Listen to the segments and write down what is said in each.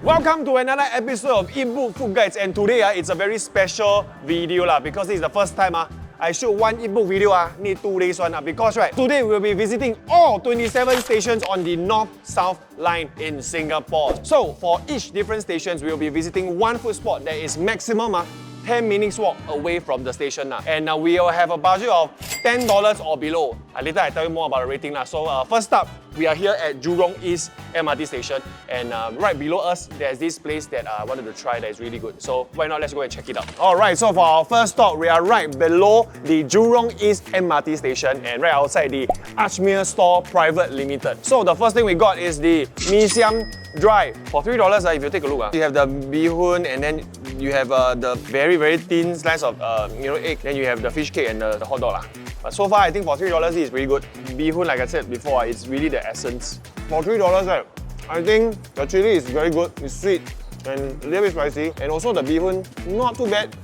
Welcome to another episode of Eatbook Food Guides, and today it's a very special video because this is the first time I shoot one Eatbook video need 2 days one because today we'll be visiting all 27 stations on the North-South line in Singapore. So for each different stations, we'll be visiting one food spot that is maximum 10 minutes walk away from the station and we will have a budget of $10 or below. Later I tell you more about the rating So first up, we are here at Jurong East MRT station, and right below us there's this place that I wanted to try that is really good. So why not, let's go and check it out. Alright, so for our first stop, we are right below the Jurong East MRT station and right outside the Admiralty Store Private Limited. So the first thing we got is the Mee Siam Dry for $3 if you take a look. You have the bee hoon, and then you have the very thin slice of egg, then you have the fish cake and the hot dog. But so far I think for $3 it is really good. Bee hoon, like I said before, it's really the essence. For $3 I think the chili is very good, it's sweet and a little bit spicy, and also the bee hoon, not too bad.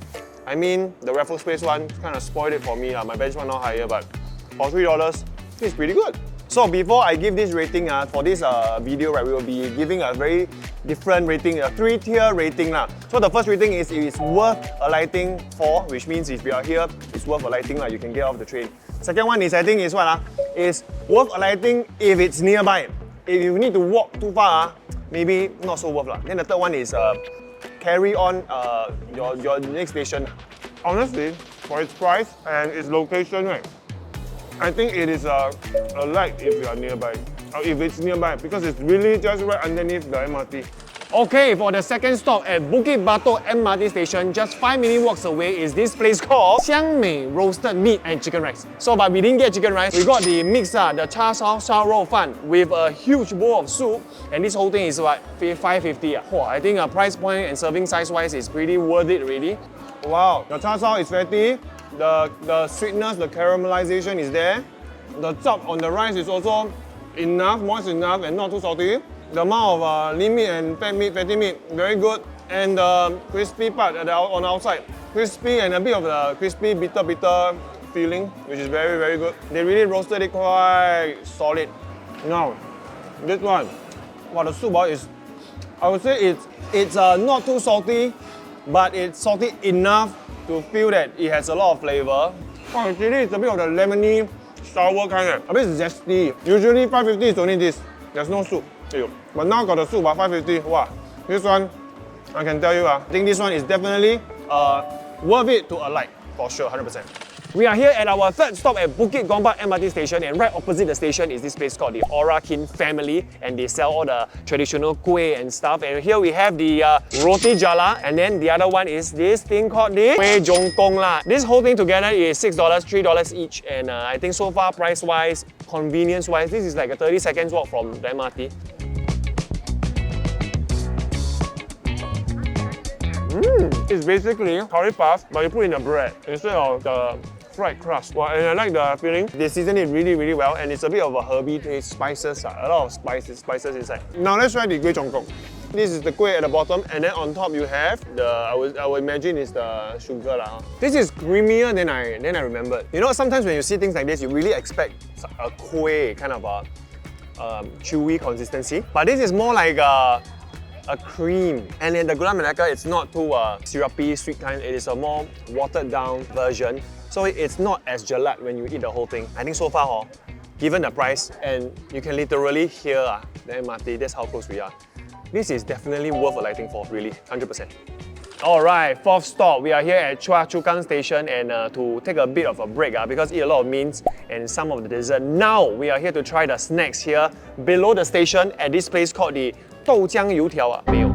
I mean, the Raffles Place one kind of spoiled it for me. My benchmark now higher, but for $3 it's pretty good. So before I give this rating for this video, we will be giving a very different rating, a 3-tier rating. So the first rating is it is worth alighting for, which means if you are here, it's worth alighting, you can get off the train. Second one is, I think is what? Is worth alighting if it's nearby. If you need to walk too far, maybe not so worth. Then the third one is carry on your next station. Honestly, for its price and its location, I think it is a light if you are nearby, or if it's nearby, because it's really just right underneath the MRT. Okay, for the second stop at Bukit Batok MRT station, just 5-minute walks away is this place called Xiang Mei Roasted Meat and Chicken Rice. But we didn't get chicken rice, we got the mix, the Cha Sao Sao Rou Fan with a huge bowl of soup, and this whole thing is what, $5.50. I think a price point and serving size wise is pretty worth it already. Wow, the Cha Sao is fatty. The sweetness, the caramelization is there. The chop on the rice is also enough, moist enough and not too salty. The amount of lean meat and fatty meat, very good. And the crispy part on the outside. Crispy and a bit of the crispy bitter feeling, which is very good. They really roasted it quite solid. Now, this one, the soup is, I would say it's not too salty, but it's salty enough to feel that it has a lot of flavor. The chili is a bit of the lemony, sour kind, a bit zesty. Usually $5.50 is only this. There's no soup. But now got the soup, $5.50. Wow, this one, I can tell you, I think this one is definitely worth it to alight, for sure, 100%. We are here at our third stop at Bukit Gombak MRT station, and right opposite the station is this place called the Ora Kin family, and they sell all the traditional kueh and stuff. And here we have the roti jala, and then the other one is this thing called the kueh jongkong. This whole thing together is $6, $3 each, and I think so far price-wise, convenience-wise, this is like a 30 seconds walk from the MRT. It's basically curry puff, but you put in the bread instead of the fried crust. And I like the feeling. They season it really well, and it's a bit of a herby taste, spices, a lot of spices inside. Now let's try the kueh jongkong. This is the kueh at the bottom, and then on top you have the, I would imagine it's the sugar. This is creamier than I remembered. You know, sometimes when you see things like this, you really expect a kueh kind of a chewy consistency. But this is more like a cream. And then the gula melaka, it's not too syrupy, sweet kind. It is a more watered down version. So it's not as gelat when you eat the whole thing. I think so far, given the price, and you can literally hear the MRT, that's how close we are. This is definitely worth alighting for, really, 100%. Alright, fourth stop. We are here at Choa Chu Kang station, and to take a bit of a break because eat a lot of meats and some of the dessert. Now we are here to try the snacks here below the station at this place called the 豆浆油条没有，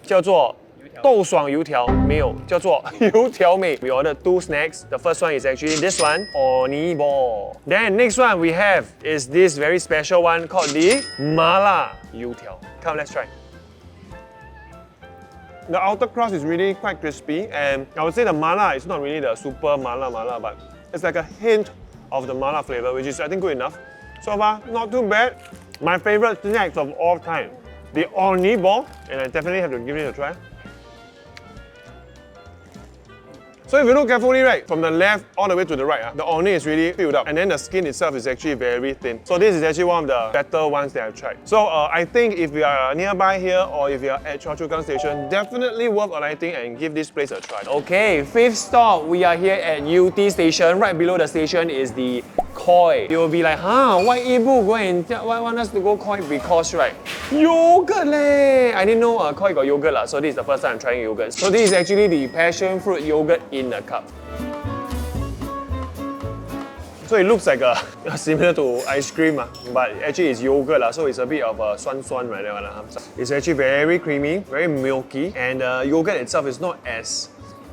叫做豆爽油条没有，叫做油条妹。We ordered 2 snacks. The first one is actually this one, orh ball. Then next one we have is this very special one called the mala 油条. Come, let's try. The outer crust is really quite crispy, and I would say the mala is not really the super mala, but it's like a hint of the mala flavor, which is I think good enough. So far, not too bad. My favorite snacks of all time, the orh ball, and I definitely have to give it a try. So if you look carefully, right, from the left all the way to the right, the ornate is really filled up. And then the skin itself is actually very thin. So this is actually one of the better ones that I've tried. So I think if you are nearby here or if you are at Choa Chu Kang Station, definitely worth alighting and give this place a try. Okay, fifth stop, we are here at Yew Tee Station. Right below the station is the Koi. You will be like, huh, why Eatbook why want us to go Koi? Because, right, yogurt leh! I didn't know Koi got yogurt lah, so this is the first time I'm trying yogurt. So this is actually the passion fruit yogurt in a cup. So it looks like similar to ice cream, but actually it's yogurt, so it's a bit of a suan right there. It's actually very creamy, very milky, and yogurt itself is not as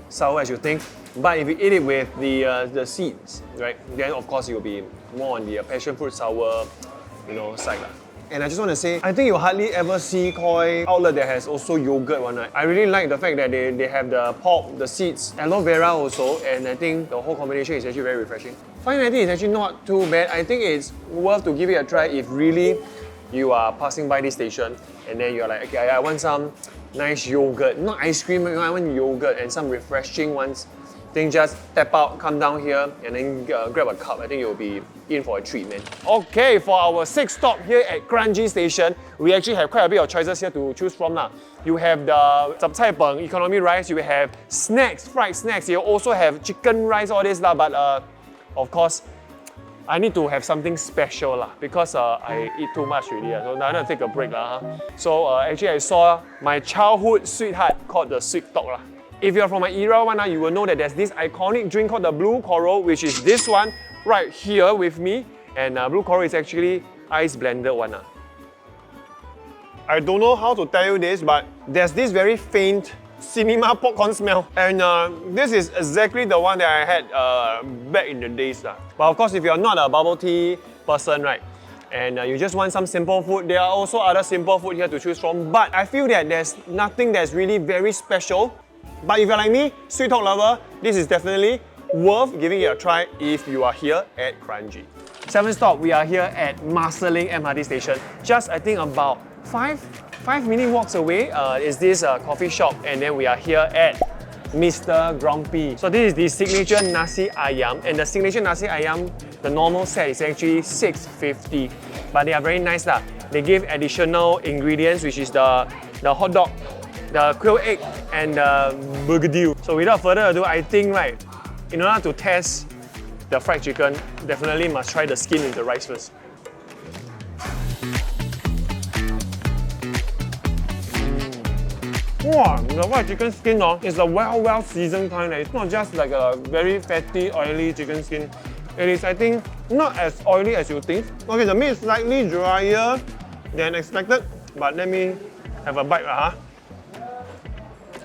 sour as you think. But if you eat it with the seeds, right, then of course it will be more on the passion fruit sour, side. And I just want to say, I think you hardly ever see Koi outlet that has also yogurt one. I really like the fact that they have the pulp, the seeds, aloe vera also, and I think the whole combination is actually very refreshing. $5.90 is actually not too bad. I think it's worth to give it a try if really you are passing by this station and then you're like, okay, I want some nice yogurt, not ice cream, I want yogurt and some refreshing ones. Then just tap out, come down here, and then grab a cup. I think you'll be in for a treat, man. Okay, for our sixth stop here at Kranji Station, we actually have quite a bit of choices here to choose from. You have the zap cai peng, economy rice, you have snacks, fried snacks, you also have chicken rice, all this, but of course, I need to have something special because I eat too much already, so now I'm gonna take a break. So actually I saw my childhood sweetheart called the sweet talk. If you're from my era you will know that there's this iconic drink called the Blue Coral, which is this one right here with me. And Blue Coral is actually ice blended one. I don't know how to tell you this, but there's this very faint cinema popcorn smell. And this is exactly the one that I had back in the days. But of course, if you're not a bubble tea person, right, and you just want some simple food, there are also other simple food here to choose from. But I feel that there's nothing that's really very special. But if you're like me, sweet talk lover, this is definitely worth giving it a try if you are here at Kranji. Seventh stop, we are here at Marsiling MRT station. Just I think about 5-minute walks away is this coffee shop, and then we are here at Mr. Grumpy. So this is the signature nasi ayam, and the signature nasi ayam, the normal set is actually $6.50. But they are very nice. They give additional ingredients, which is the hot dog, the quail egg, and the burgadieu. So without further ado, I think, right, in order to test the fried chicken, definitely must try the skin with the rice first. Wow, the fried chicken skin is a well seasoned kind. It's not just like a very fatty, oily chicken skin. It is, I think, not as oily as you think. Okay, the meat is slightly drier than expected, but let me have a bite.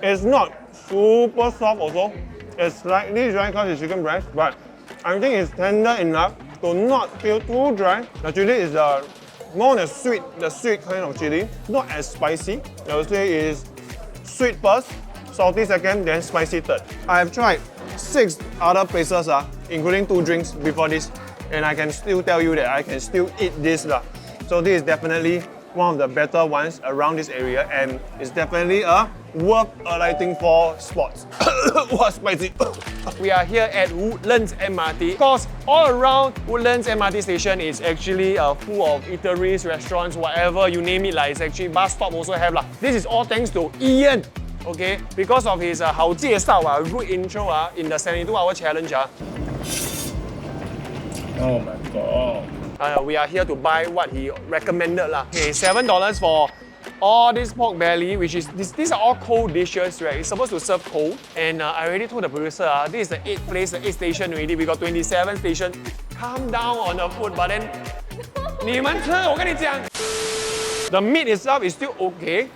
It's not super soft also. It's slightly dry because it's chicken breast, but I think it's tender enough to not feel too dry. The chili is more the sweet kind of chili, not as spicy. I would say it is sweet first, salty second, then spicy third. I have tried 6 other places, including 2 drinks before this, and I can still tell you that I can still eat this. So this is definitely one of the better ones around this area, and it's definitely worth alighting for spots. What spicy! We are here at Woodlands MRT. Of course, all around Woodlands MRT station is actually full of eateries, restaurants, whatever you name it. It's actually bus stop also have. This is all thanks to Ian. Okay, because of his 好介绍 good intro in the 72-hour challenge. Oh my god. We are here to buy what he recommended. Okay, $7 for all this pork belly, which is, these are all cold dishes, right? It's supposed to serve cold. And I already told the producer, this is the 8th place, the 8th station already. We got 27 station. Calm down on the food, but then 你们吃，我跟你讲。The meat itself is still okay.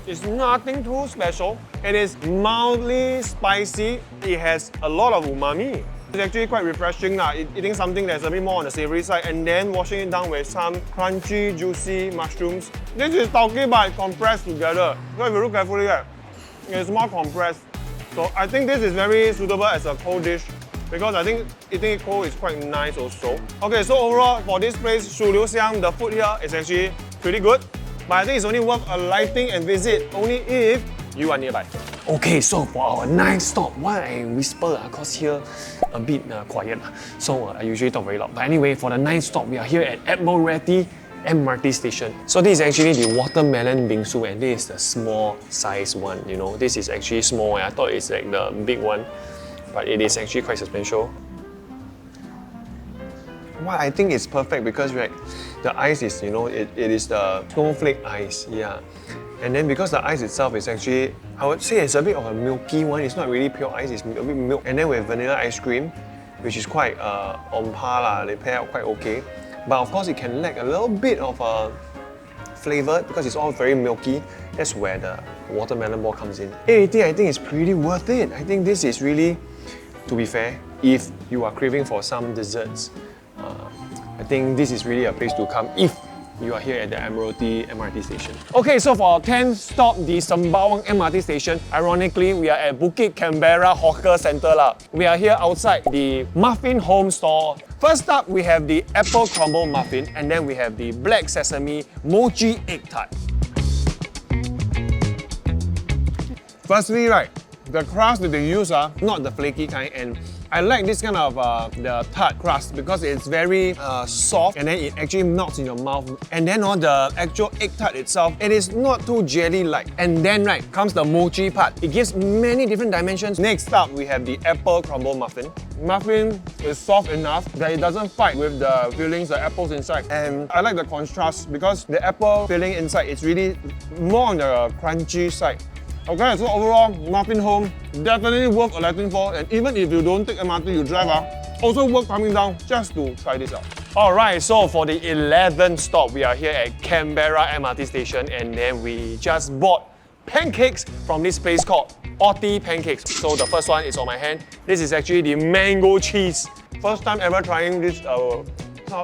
It's nothing too special. It is mildly spicy. It has a lot of umami. It's actually quite refreshing, eating something that's a bit more on the savory side and then washing it down with some crunchy, juicy mushrooms. This is tauke but compressed together. So if you look carefully, it's more compressed. So I think this is very suitable as a cold dish because I think eating it cold is quite nice also. Okay, so overall for this place, Shu Liu Xiang, the food here is actually pretty good. But I think it's only worth alighting and visit only if You are nearby. Okay, so for our 9th stop, why I whisper? Because here a bit quiet. So I usually talk very loud. But anyway, for the 9th stop, we are here at Admiralty MRT station. So this is actually the watermelon bingsu, and this is the small size one. You know, this is actually small. I thought it's like the big one, but it is actually quite substantial. Well, I think it's perfect because right, the ice is, you know, it is the snowflake ice, yeah. And then because the ice itself is actually, I would say it's a bit of a milky one. It's not really pure ice, it's a bit milk. And then we have vanilla ice cream, which is quite on par lah. They pair out quite okay. But of course, it can lack a little bit of flavor because it's all very milky. That's where the watermelon ball comes in. 880, I think it's pretty worth it. I think this is really, to be fair, if you are craving for some desserts, I think this is really a place to come if you are here at the Admiralty MRT station. Okay, so for our 10th stop, the Sembawang MRT station, ironically, we are at Bukit Canberra Hawker Centre lah. We are here outside the Muffin Home store. First up, we have the apple crumble muffin, and then we have the black sesame mochi egg tart. Firstly, right, the crust that they use are not the flaky kind, and I like this kind of the tart crust because it's very soft and then it actually melts in your mouth. And then on the actual egg tart itself, it is not too jelly-like. And then right comes the mochi part. It gives many different dimensions. Next up, we have the apple crumble muffin. Muffin is soft enough that it doesn't fight with the fillings, the apples inside. And I like the contrast because the apple filling inside is really more on the crunchy side. Okay, so overall, Muffin Home, definitely worth alighting for, and even if you don't take MRT, you drive, also worth coming down just to try this out. Alright, so for the 11th stop, we are here at Canberra MRT station, and then we just bought pancakes from this place called Otti Pancakes. So the first one is on my hand. This is actually the mango cheese. First time ever trying this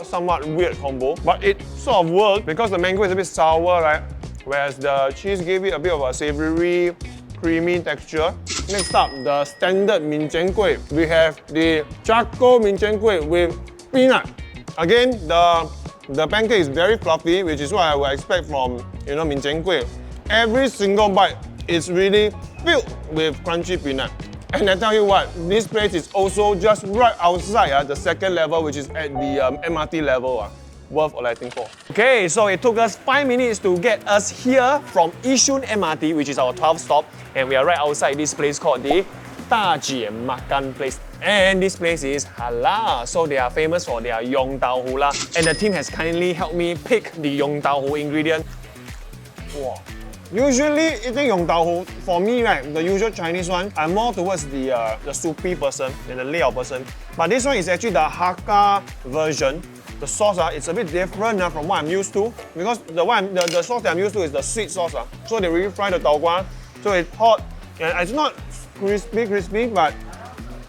somewhat weird combo, but it sort of worked because the mango is a bit sour, right? Whereas the cheese gave it a bit of a savory, creamy texture. Next up, the standard min cheng kueh. We have the charcoal min cheng kueh with peanut. Again, the pancake is very fluffy, which is what I would expect from, you know, min cheng kueh. Every single bite is really filled with crunchy peanut. And I tell you what, this place is also just right outside the second level, which is at the MRT level. Worth alighting for. Okay, so it took us 5 minutes to get us here from Yishun MRT, which is our 12th stop, and we are right outside this place called the Tajie Makan place. And this place is halal, so they are famous for their yong tau hu lah. And the team has kindly helped me pick the yong tau hu ingredient. Wow. Usually eating yong tau hu, for me, right, the usual Chinese one, I'm more towards the soupy person than the liao person. But this one is actually the Hakka version. The sauce, it's a bit different from what I'm used to because the sauce that I'm used to is the sweet sauce. So they really fry the tau kwa, so it's hot and it's not crispy, but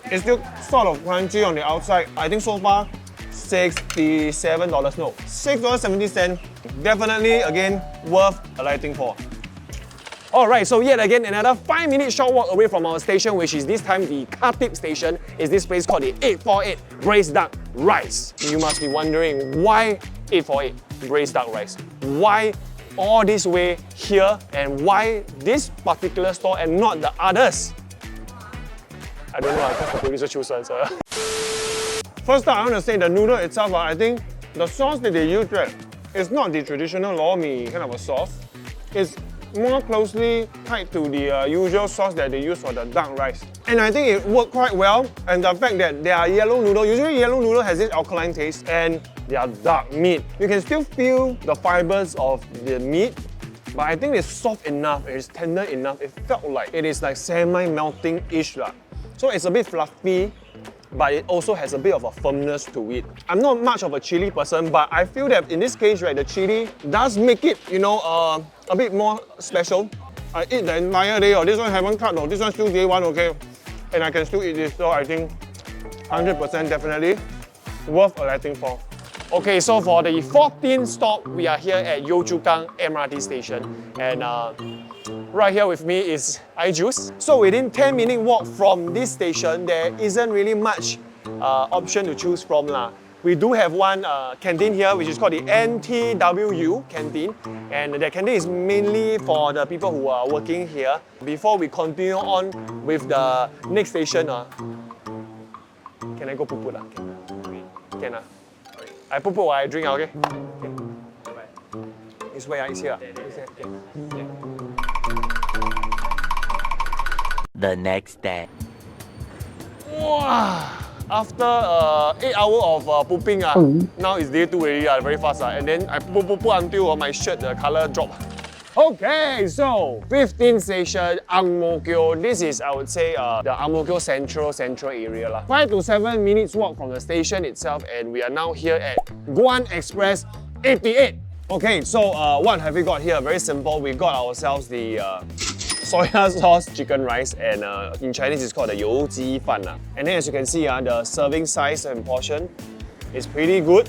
it's still sort of crunchy on the outside. I think so far, $67, no, $6.70. Definitely, again, worth alighting for. Alright, so yet again, another 5-minute short walk away from our station, which is this time the Khatib station, is this place called the 848 Braised Duck Rice. You must be wondering, why 848 Braised Duck Rice? Why all this way here, and why this particular store and not the others? I don't know, because the producer chose us. First up, I want to say the noodle itself, I think the sauce that they use, right, is not the traditional lor mee kind of a sauce. It's more closely tied to the usual sauce that they use for the duck rice. And I think it worked quite well, and the fact that they are yellow noodle, usually yellow noodle has this alkaline taste, and they are duck meat. You can still feel the fibers of the meat, but I think it's soft enough, it's tender enough, it felt like it is like semi-melting-ish lah. So it's a bit fluffy, but it also has a bit of a firmness to it. I'm not much of a chili person, but I feel that in this case, right, the chili does make it, you know, a bit more special. I eat the entire day, this one haven't cut, this one still day one, okay? And I can still eat this, so I think 100% definitely worth alighting for. Okay, so for the 14th stop, we are here at Yio Chu Kang MRT station. And right here with me is iJuice. So within 10-minute walk from this station, there isn't really much option to choose from lah. We do have one canteen here, which is called the NTWU canteen. And that canteen is mainly for the people who are working here. Before we continue on with the next station, can I go put lah? Can ah? I put while I drink, okay? It's where? It's here. The next day. Wow! After 8 hours of pooping, now it's day 2 already, very fast. And then I poop until my shirt, the color drop. Okay, so 15th station, Ang Mo Kio. This is, I would say, the Ang Mo Kio central area. 5 to 7 minutes walk from the station itself, and we are now here at Guan Express 88. Okay, so what have we got here? Very simple. We got ourselves the soya sauce chicken rice, and in Chinese it's called the Yio Chu Kang. And then as you can see, the serving size and portion is pretty good.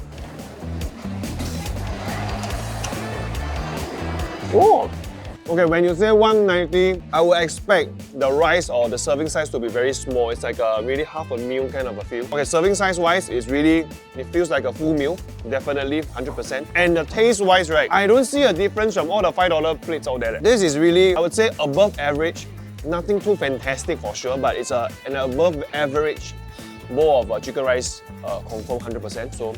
Oh! Okay, when you say 190, I would expect the rice or the serving size to be very small. It's like a really half a meal kind of a feel. Okay, serving size wise, it feels like a full meal, definitely 100%. And the taste wise, right, I don't see a difference from all the $5 plates out there. This is really, I would say, above average. Nothing too fantastic for sure, but it's an above average bowl of chicken rice, confirm 100%. So,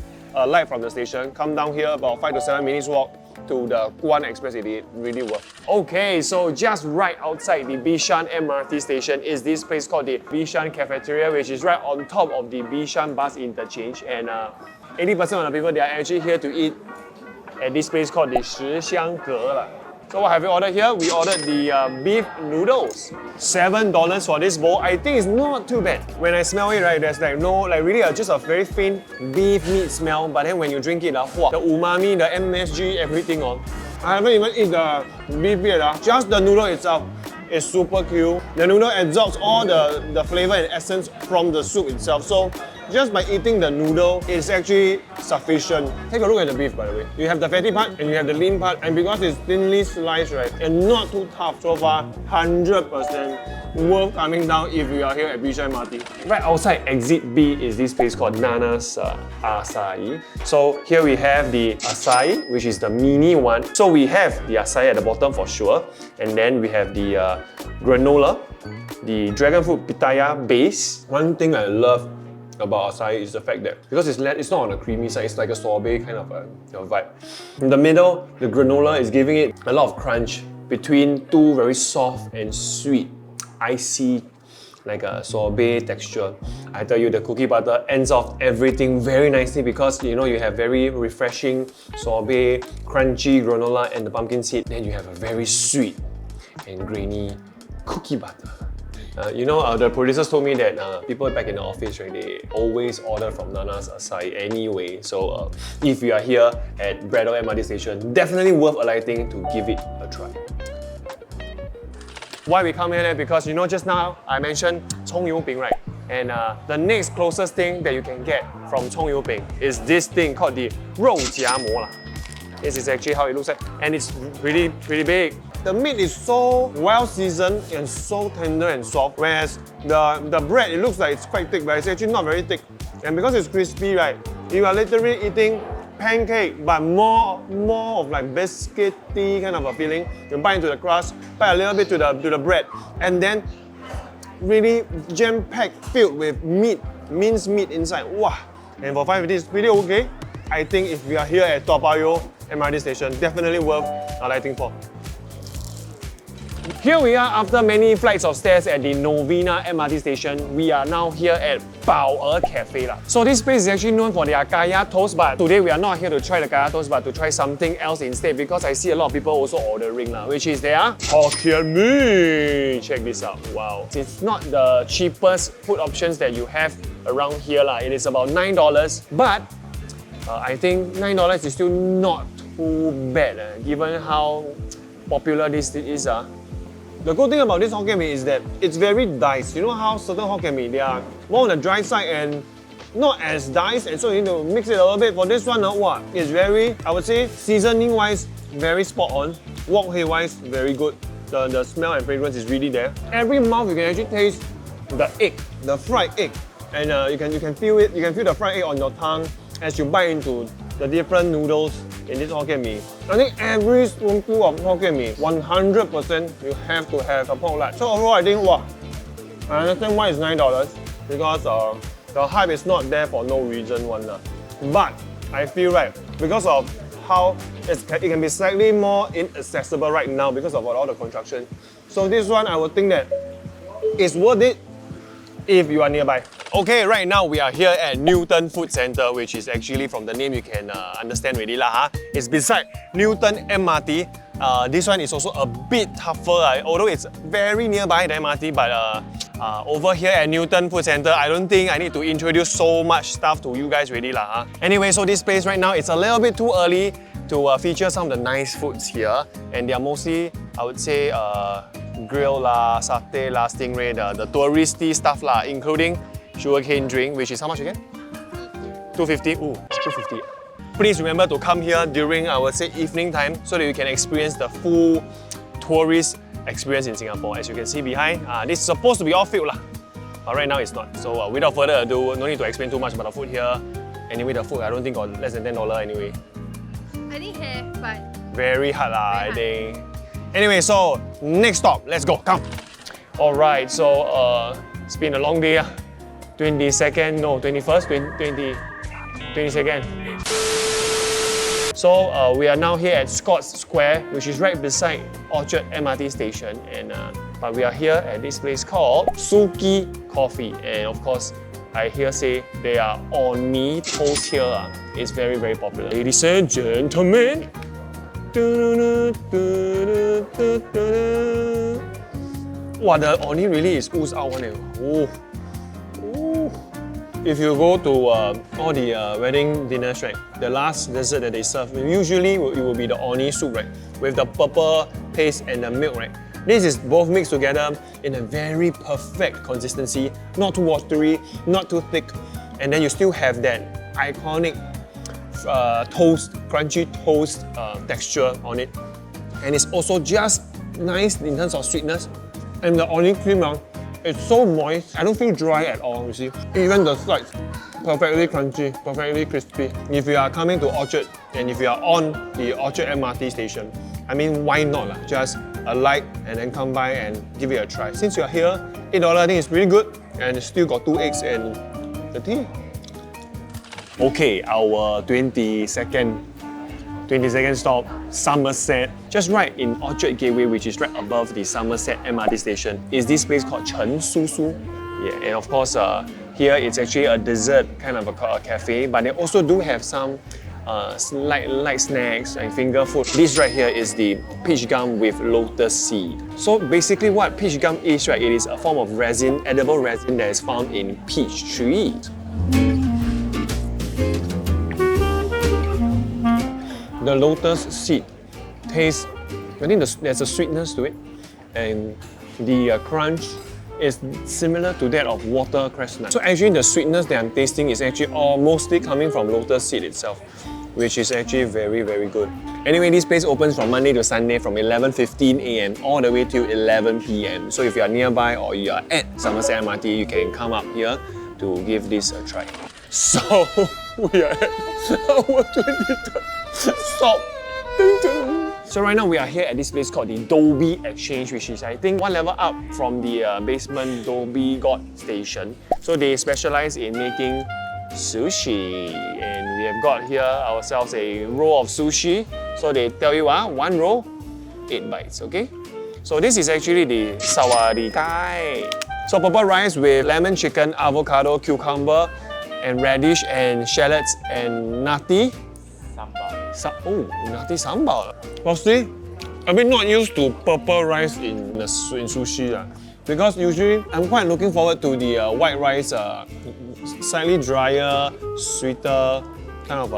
light from the station, come down here, about 5 to 7 minutes walk to the Guan Express 88, really worth. Okay, so just right outside the Bishan MRT station is this place called the Bishan Cafeteria, which is right on top of the Bishan bus interchange. And 80% of the people, they are actually here to eat at this place called the Shixiangge. So what have we ordered here? We ordered the beef noodles. $7 for this bowl. I think it's not too bad. When I smell it, right, there's really just a very faint beef meat smell. But then when you drink it, the umami, the MSG, everything on. I haven't even eaten the beef yet. Just the noodle itself is super cute. The noodle absorbs all the flavor and essence from the soup itself. So just by eating the noodle, it's actually sufficient. Take a look at the beef, by the way. You have the fatty part and you have the lean part, and because it's thinly sliced, right, and not too tough so far, 100% worth coming down if you are here at Bishan MRT. Right outside exit B is this place called Nana's Acai. So here we have the acai, which is the mini one. So we have the acai at the bottom for sure, and then we have the granola, the dragon fruit pitaya base. One thing I love about acai is the fact that because it's not on a creamy side, it's like a sorbet kind of a vibe. In the middle, the granola is giving it a lot of crunch between two very soft and sweet, icy, like a sorbet texture. I tell you, the cookie butter ends off everything very nicely because you have very refreshing sorbet, crunchy granola and the pumpkin seed. Then you have a very sweet and grainy cookie butter. The producers told me that people back in the office, right, they always order from Nana's Acai anyway. So if you are here at Braddell MRT station, definitely worth alighting to give it a try. Why we come here? Because just now I mentioned Cong You Ping, right? And the next closest thing that you can get from Cong You Ping is this thing called the 肉夹馍. This is actually how it looks like, and it's pretty big. The meat is so well seasoned and so tender and soft, whereas the bread, it looks like it's quite thick, but it's actually not very thick. And because it's crispy, right, you are literally eating pancake, but more of like biscuity kind of a feeling. You bite into the crust, bite a little bit to the bread, and then really jam-packed, filled with meat, minced meat inside. Wow! And for $5.50, it's pretty okay. I think if we are here at Toa Payoh MRT station, definitely worth alighting for. Here we are after many flights of stairs at the Novena MRT station. We are now here at Bao Cafe. So this place is actually known for their kaya toast, but today we are not here to try the kaya toast, but to try something else instead because I see a lot of people also ordering, which is their Hokkien Mee. Check this out. Wow. It's not the cheapest food options that you have around here. It is about $9, but I think $9 is still not too bad given how popular this is. The good thing about this Hokkien Mee is that it's very diced. You know how certain Hokkien Mee, they are more on the dry side and not as diced, and so you need to mix it a little bit. For this one, it's very, I would say, seasoning-wise, very spot on. Wok hei-wise, very good. The smell and fragrance is really there. Every mouth, you can actually taste the egg, the fried egg. And you can feel it, you can feel the fried egg on your tongue. as you bite into the different noodles in this Hokkien Mee. I think every spoonful of Hokkien Mee, 100% you have to have a pork lard. So overall, I think, wow, I understand why it's $9 because the hype is not there for no reason one. But I feel right, because of how it can be slightly more inaccessible right now because of all the construction. So this one, I would think that it's worth it if you are nearby. Okay, right now we are here at Newton Food Centre, which is actually from the name you can understand already lah. It's beside Newton MRT. This one is also a bit tougher, although it's very nearby the MRT, but over here at Newton Food Centre, I don't think I need to introduce so much stuff to you guys already lah. Anyway, so this place right now, it's a little bit too early to feature some of the nice foods here, and they are mostly, I would say, grill lah, satay lah, stingray, the touristy stuff lah, including sugarcane drink, which is how much again? 250. Ooh, 250. Please remember to come here during, I would say, evening time so that you can experience the full tourist experience in Singapore. As you can see behind, this is supposed to be off-field lah, but right now it's not. So without further ado, no need to explain too much about the food here. Anyway, the food I don't think got less than $10 anyway. I think have, but very hard lah, I think. Anyway, so next stop, let's go, come. Alright, so it's been a long day. 22nd, no, 21st, 22nd. So we are now here at Scotts Square, which is right beside Orchard MRT station. And but we are here at this place called Suki Coffee. And of course, I hear say they are Orni toast here. It's very, very popular. Ladies and gentlemen. Wow, the Orni really is ooze out one. Oh. If you go to all the wedding dinners, right, the last dessert that they serve, usually it will be the Orni soup, right, with the purple paste and the milk, right. This is both mixed together in a very perfect consistency, not too watery, not too thick, and then you still have that iconic toast, crunchy toast texture on it. And it's also just nice in terms of sweetness. And the Orni cream, it's so moist. I don't feel dry at all, you see. Even the sides, perfectly crunchy, perfectly crispy. If you are coming to Orchard and if you are on the Orchard MRT station, I mean, why not lah? Just alight and then come by and give it a try. Since you are here, $8 I think is really good, and it's still got 2 eggs and the tea. Okay, our 22nd stop, Somerset. Just right in Orchard Gateway, which is right above the Somerset MRT station, is this place called Chen Su Su. Yeah, and of course, here it's actually a dessert kind of a cafe, but they also do have some light snacks and finger food. This right here is the peach gum with lotus seed. So basically what peach gum is, right, it is a form of resin, edible resin that is found in peach trees. The lotus seed tastes, I think there's a sweetness to it, and the crunch is similar to that of watercress nut. So actually the sweetness that I'm tasting is actually mostly coming from lotus seed itself, which is actually very, very good. Anyway, this place opens from Monday to Sunday from 11:15 AM all the way till 11 PM. So if you are nearby or you are at Somerset MRT, you can come up here to give this a try. So we are at our 23rd stop. So right now we are here at this place called the Dhoby Exchange, which is I think one level up from the basement Dhoby Ghaut station. So they specialize in making sushi, and we have got here ourselves a roll of sushi. So they tell you, one roll, 8 bites, okay? So this is actually the sawarikai. So purple rice with lemon chicken, avocado, cucumber, and radish, and shallots, and nati. Nati sambal. Firstly, a bit not used to purple rice in sushi because usually I'm quite looking forward to the white rice, slightly drier, sweeter kind of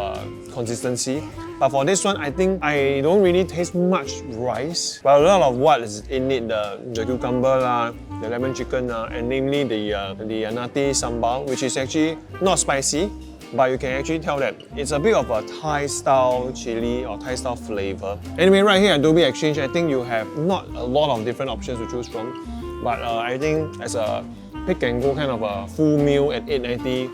consistency. But for this one, I think I don't really taste much rice, but a lot of what is in it, the cucumber, the lemon chicken, and namely the nati sambal, which is actually not spicy, but you can actually tell that it's a bit of a Thai-style chili or Thai-style flavor. Anyway, right here at Dhoby Exchange, I think you have not a lot of different options to choose from, but I think as a pick and go kind of a full meal at $8.90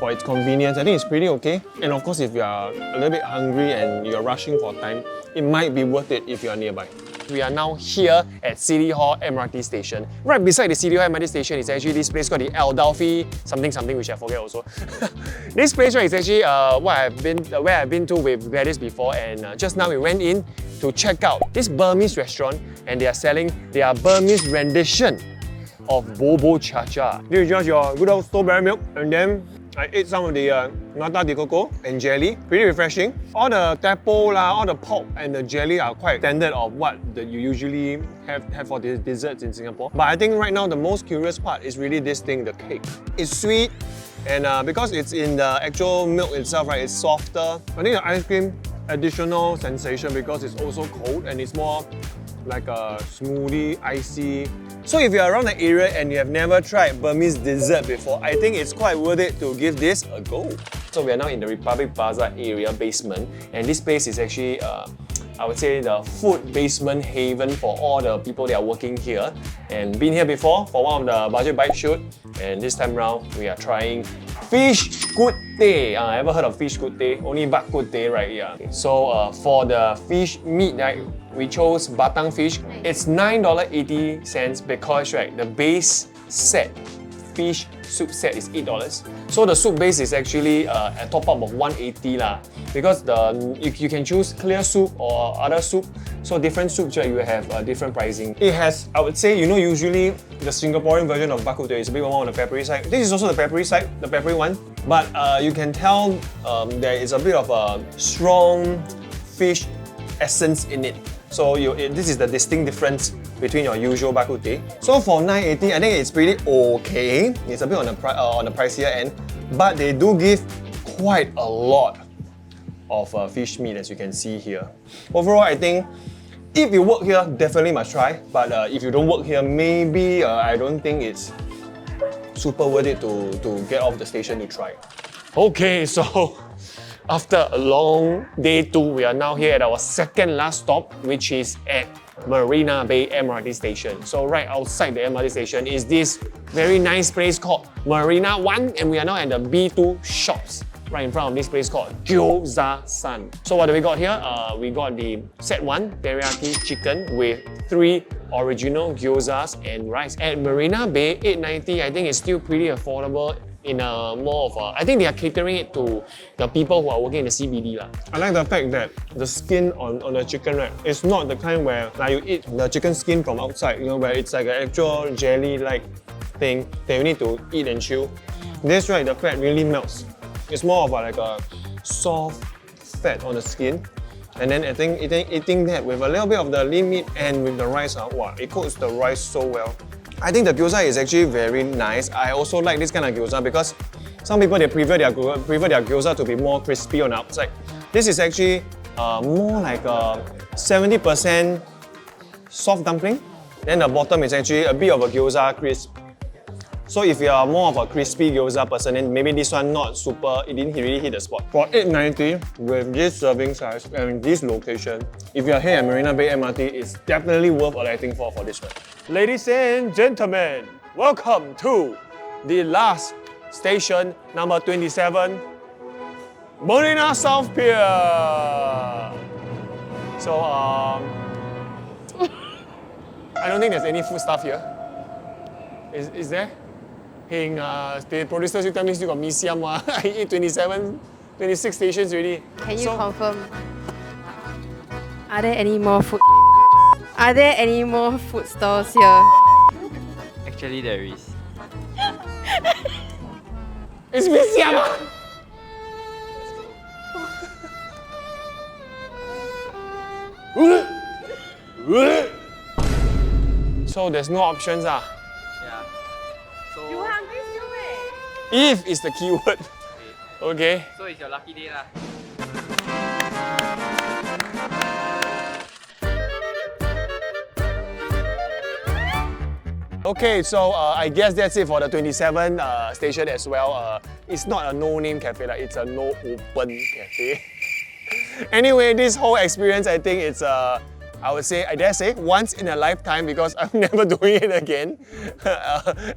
for its convenience, I think it's pretty okay. And of course, if you are a little bit hungry and you're rushing for time, it might be worth it if you are nearby. We are now here at City Hall MRT station. Right beside the City Hall MRT station is actually this place called the Adelphi something which I forget also. This place right is actually where I've been to with Gladys before, and just now we went in to check out this Burmese restaurant, and they are selling their Burmese rendition of Bobo Cha Cha. This is just your good old strawberry milk, and then I ate some of the nata de coco and jelly. Pretty refreshing. All the tapo, all the pulp and the jelly are quite standard of what you usually have for the desserts in Singapore. But I think right now the most curious part is really this thing, the cake. It's sweet, and because it's in the actual milk itself, right, it's softer. I think the ice cream, additional sensation because it's also cold and it's more like a smoothie, icy. So if you're around the area and you have never tried Burmese dessert before, I think it's quite worth it to give this a go. So we are now in the Republic Plaza area basement, and this place is actually, I would say, the food basement haven for all the people that are working here. And been here before for one of the budget bite shoot, and this time round we are trying fish good day. I ever heard of fish good day? Only bak good day, right? Yeah. So for the fish meat, right, we chose batang fish. It's $9.80 because, right, the base set fish soup set is $8. So the soup base is actually a top up of $180 lah. Because you can choose clear soup or other soup. So different soups, right, you have different pricing. It has, I would say, usually the Singaporean version of bak kut teh is a bit more on the peppery side. This is also the peppery side, the peppery one. But you can tell there is a bit of a strong fish essence in it. So this is the distinct difference between your usual bak kut teh. So for $9.80, I think it's pretty okay. It's a bit on the pricier end, but they do give quite a lot of fish meat, as you can see here. Overall, I think if you work here, definitely must try. But if you don't work here, maybe I don't think it's super worth it to get off the station to try. Okay, so after a long day 2, we are now here at our second last stop, which is at Marina Bay MRT station. So right outside the MRT station is this very nice place called Marina 1, and we are now at the B2 shops right in front of this place called Gyoza-san. So what do we got here? We got the set 1 teriyaki chicken with 3 original gyozas and rice. At Marina Bay, $8.90, I think it's still pretty affordable in a more of a, I think they are catering it to the people who are working in the CBD lah. I like the fact that the skin on the chicken, right, it's not the kind where like you eat the chicken skin from outside, where it's like an actual jelly-like thing that you need to eat and chew. This, right, the fat really melts. It's more of like a soft fat on the skin. And then I think eating that with a little bit of the lean meat and with the rice, wow, it cooks the rice so well. I think the gyoza is actually very nice. I also like this kind of gyoza because some people, they prefer their gyoza to be more crispy on the outside. This is actually more like a 70% soft dumpling. Then the bottom is actually a bit of a gyoza crisp. So if you are more of a crispy gyoza person, then maybe this one not super, it didn't really hit the spot. For $8.90 with this serving size and this location, if you are here at Marina Bay MRT, it's definitely worth alighting for this one. Ladies and gentlemen, welcome to the last station, number 27, Marina South Pier. So I don't think there's any food stuff here. Is there? Hey, the producers, you tell me you got mee siam. I eat 26 stations already. Can you confirm? Are there any more food? Are there any more food stalls here? Actually, there is. It's mee siam. So there's no options. Yeah. You hungry still, eh? If is the keyword. Okay. So it's your lucky day lah. Okay, so I guess that's it for the 27 station as well. It's not a no-name cafe, like it's a no-open cafe. Anyway, this whole experience, I think it's I would say, I dare say, once in a lifetime because I'm never doing it again.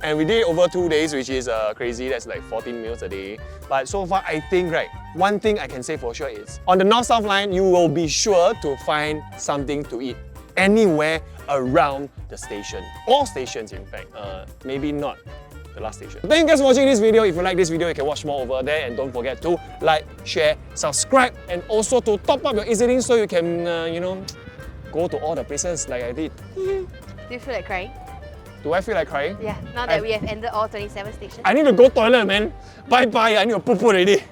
And we did it over 2 days, which is crazy. That's like 14 meals a day. But so far, I think, right, one thing I can say for sure is, on the North-South line, you will be sure to find something to eat anywhere around the station. All stations, in fact. Maybe not the last station. Thank you guys for watching this video. If you like this video, you can watch more over there. And don't forget to like, share, subscribe, and also to top up your EZ-Link so you can, you know, go to all the places like I did. Do you feel like crying? Do I feel like crying? Yeah, now that we have ended all 27 stations. I need to go toilet, man. Bye bye. I need to poo poo already.